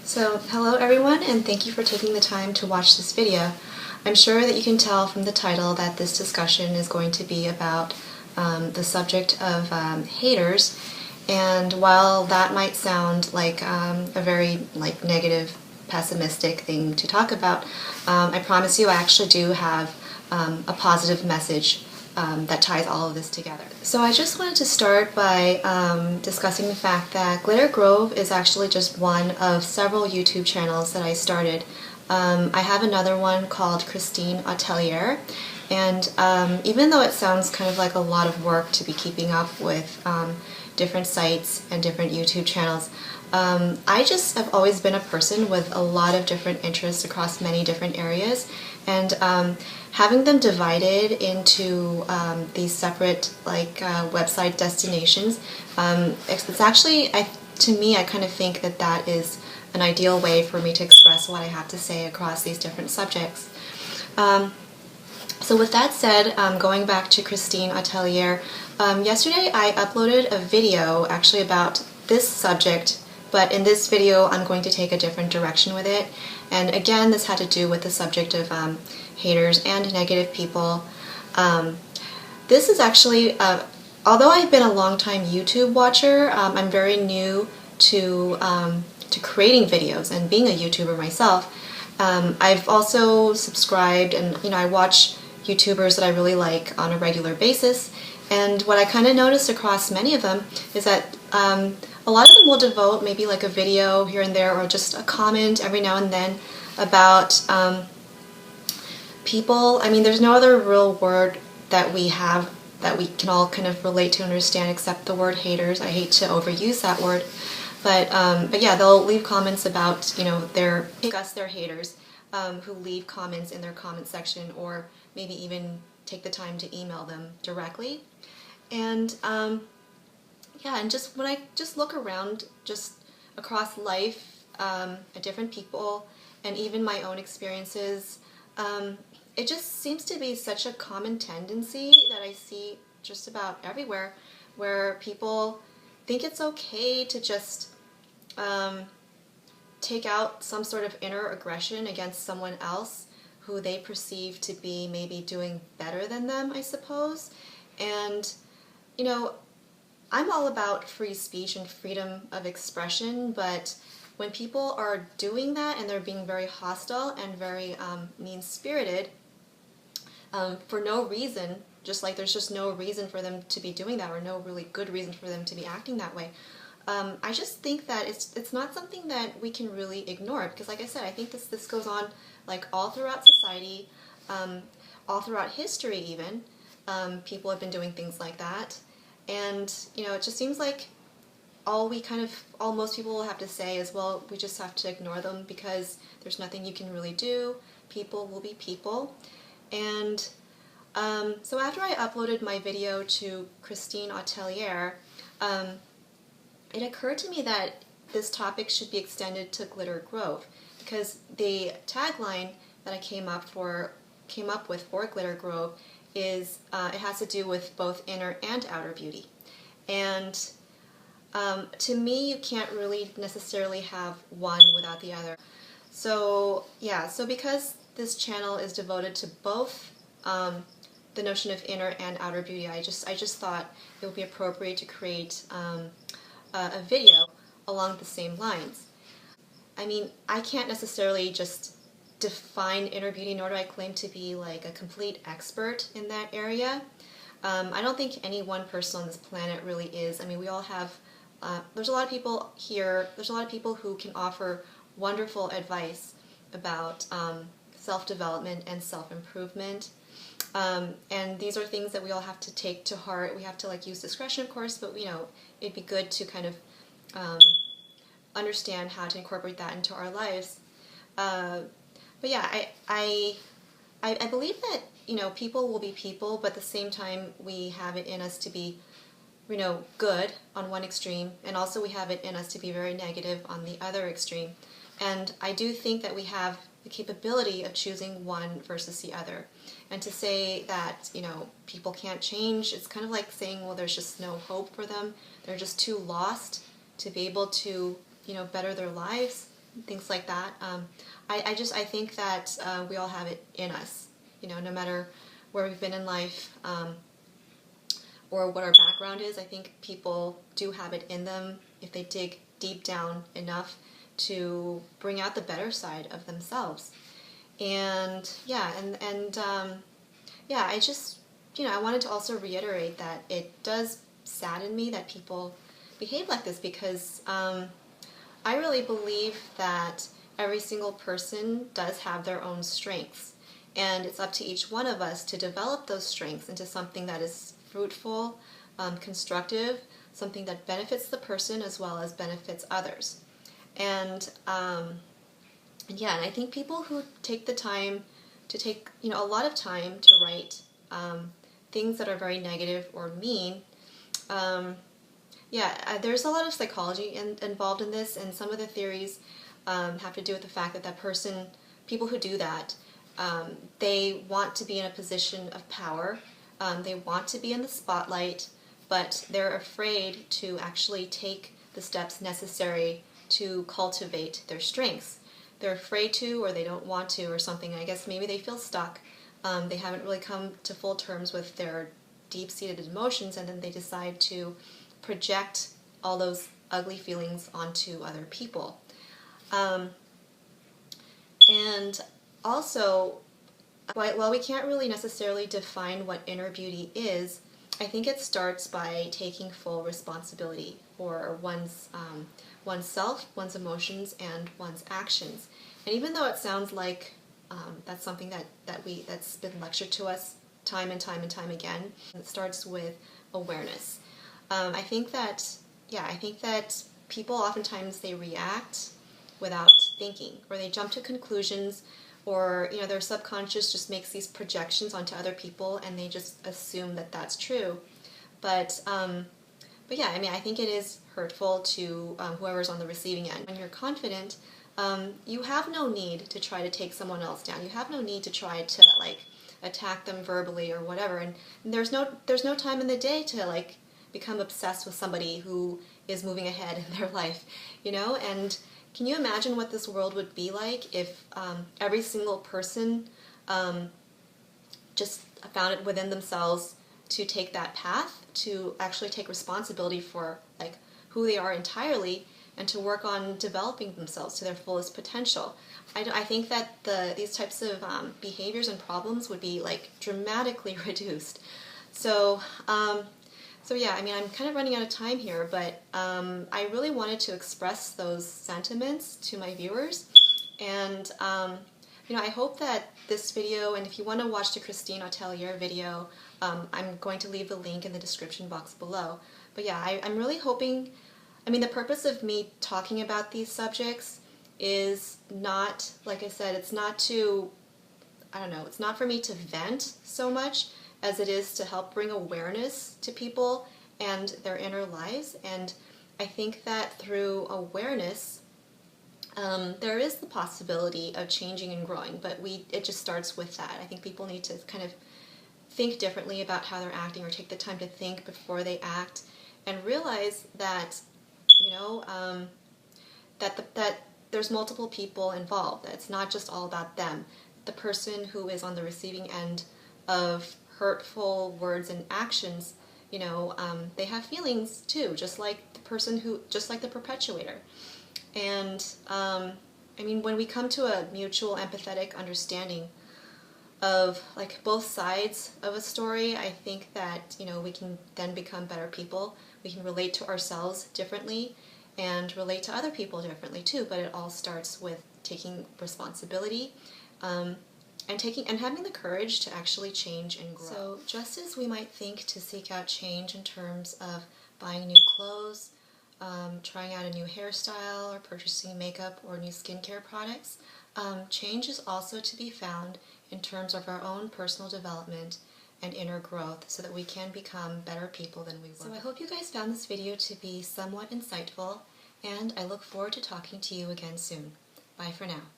So, hello everyone, and thank you for taking the time to watch this video. I'm sure that you can tell from the title that this discussion is going to be about the subject of haters, and while that might sound like a very negative, pessimistic thing to talk about, I promise you I actually do have a positive message that ties all of this together. So I just wanted to start by discussing the fact that Glitter Grove is actually just one of several YouTube channels that I started. I have another one called Christine Atelier, and even though it sounds kind of like a lot of work to be keeping up with different sites and different YouTube channels, I just have always been a person with a lot of different interests across many different areas, and having them divided into these separate website destinations, it's actually, to me, I kind of think that that is an ideal way for me to express what I have to say across these different subjects. So with that said, going back to Christine Atelier, yesterday I uploaded a video actually about this subject, but in this video I'm going to take a different direction with it. And again, this had to do with the subject of haters and negative people. This is actually, although I've been a long-time YouTube watcher, I'm very new to creating videos and being a YouTuber myself. I've also subscribed and I watch YouTubers that I really like on a regular basis, and what I kind of noticed across many of them is that a lot of them will devote maybe like a video here and there or just a comment every now and then about people. I mean, there's no other real word that we have that we can all kind of relate to and understand except the word haters. I hate to overuse that word, but yeah, they'll leave comments about, discuss their haters, who leave comments in their comment section, or maybe even take the time to email them directly. And yeah, and just when I just look around, just across life, at different people, and even my own experiences, it just seems to be such a common tendency that I see just about everywhere, where people think it's okay to just take out some sort of inner aggression against someone else who they perceive to be maybe doing better than them, I suppose. And, I'm all about free speech and freedom of expression, but when people are doing that and they're being very hostile and very mean-spirited for no reason, just like there's just no reason for them to be doing that or no really good reason for them to be acting that way, I just think that it's not something that we can really ignore, because like I said, I think this goes on like all throughout society, all throughout history even. People have been doing things like that, and it just seems like all most people will have to say is, well, we just have to ignore them because there's nothing you can really do. People will be people. And so after I uploaded my video to Christine Atelier, it occurred to me that this topic should be extended to Glitter Grove, because the tagline that I came up with for Glitter Grove is it has to do with both inner and outer beauty. And to me, you can't really necessarily have one without the other. So yeah, so because this channel is devoted to both the notion of inner and outer beauty, I just thought it would be appropriate to create a video along the same lines. I mean, I can't necessarily just define inner beauty, nor do I claim to be like a complete expert in that area. I don't think any one person on this planet really is. I mean, we all have, there's a lot of people here, there's a lot of people who can offer wonderful advice about self-development and self-improvement. And these are things that we all have to take to heart. We have to use discretion, of course, but it'd be good to kind of understand how to incorporate that into our lives. But yeah, I believe that people will be people, but at the same time we have it in us to be good on one extreme, and also we have it in us to be very negative on the other extreme. And I do think that we have the capability of choosing one versus the other. And to say that people can't change, it's kind of like saying, well, there's just no hope for them, they're just too lost to be able to better their lives. things like that. I think that we all have it in us, no matter where we've been in life, or what our background is. I think people do have it in them if they dig deep down enough to bring out the better side of themselves. And yeah, yeah, I just, I wanted to also reiterate that it does sadden me that people behave like this, because I really believe that every single person does have their own strengths, and it's up to each one of us to develop those strengths into something that is fruitful, constructive, something that benefits the person as well as benefits others. And yeah, and I think people who take the time to take, a lot of time to write things that are very negative or mean, yeah, there's a lot of psychology involved in this, and some of the theories have to do with the fact that people who do that, they want to be in a position of power, they want to be in the spotlight, but they're afraid to actually take the steps necessary to cultivate their strengths. They're afraid to, or they don't want to, or something. I guess maybe they feel stuck. They haven't really come to full terms with their deep-seated emotions, and then they decide to project all those ugly feelings onto other people. And also, while we can't really necessarily define what inner beauty is, I think it starts by taking full responsibility for oneself, one's emotions, and one's actions. And even though it sounds like that's something that's been lectured to us time and time and time again, it starts with awareness. I think that people oftentimes they react without thinking, or they jump to conclusions, or their subconscious just makes these projections onto other people, and they just assume that that's true. But yeah, I mean, I think it is hurtful to whoever's on the receiving end. When you're confident, you have no need to try to take someone else down. You have no need to try to attack them verbally or whatever. And there's no time in the day to become obsessed with somebody who is moving ahead in their life, And can you imagine what this world would be like if every single person just found it within themselves to take that path, to actually take responsibility for who they are entirely, and to work on developing themselves to their fullest potential? I think that these types of behaviors and problems would be dramatically reduced. So yeah, I mean, I'm kind of running out of time here, but I really wanted to express those sentiments to my viewers, and I hope that this video, and if you want to watch the Christine Atelier video, I'm going to leave the link in the description box below. But yeah, I'm really hoping, I mean, the purpose of me talking about these subjects is not, like I said, it's not to, I don't know, it's not for me to vent so much as it is to help bring awareness to people and their inner lives. And I think that through awareness, there is the possibility of changing and growing, but it just starts with that. I think people need to kind of think differently about how they're acting, or take the time to think before they act, and realize that, that there's multiple people involved, that it's not just all about them. The person who is on the receiving end of hurtful words and actions, they have feelings too, just like the perpetuator. And I mean, when we come to a mutual empathetic understanding of both sides of a story, I think that we can then become better people. We can relate to ourselves differently and relate to other people differently too. But it all starts with taking responsibility, and having the courage to actually change and grow. So just as we might think to seek out change in terms of buying new clothes, trying out a new hairstyle, or purchasing makeup or new skincare products, change is also to be found in terms of our own personal development and inner growth, so that we can become better people than we were. So I hope you guys found this video to be somewhat insightful, and I look forward to talking to you again soon. Bye for now.